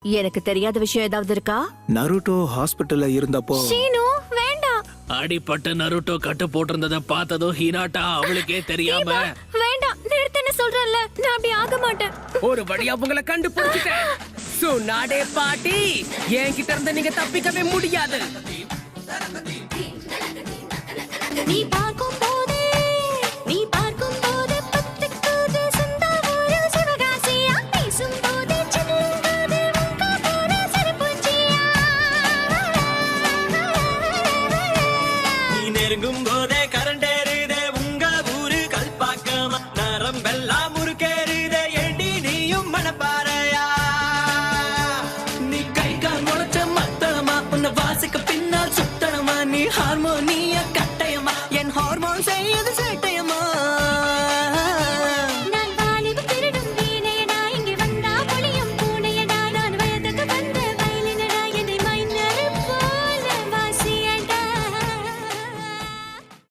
எனக்கு தெரியாத விஷயம் ஏதாவது இருக்கா? நருட்டோ ஹாஸ்பிட்டல்ல இருந்தப்போ ஷீனு வேண்டாம். அடிப்பட்ட நருட்டோ கட்டு போட்டிருந்தத பார்த்ததும் ஹினாட்டா அவளுக்கே தெரியாம வேண்டாம், நிறுத்துன்னு சொல்றேன்ல, நான் அப்படி ஆக மாட்டேன். ஒரு வழியா உங்களை கண்டுபிடிச்சிட்டேன். சுனாடே பாட்டி, என்கிட்ட இருந்து நீங்க தப்பிக்கவே முடியாது. நீ பார்க்கும் போதே பத்துக்குது சொந்த ஊரு சிவகாசியா, பேசும் போதே சில்லுங்குது உங்க போல சிரிப்புச்சியா. நீ நெருங்கும் போதே கரண்டேறுதே உங்க ஊரு கல்பாக்கமா, நரம்பெல்லாம் முறுக்கேறுதே ஏண்டி நீயும் மனப்பாறையா. நீ கை கால் முளைச்ச மத்தளமா, உன்னை வாசிக்க பின்னால் சுத்தனமா, நீ ஹார்மோன்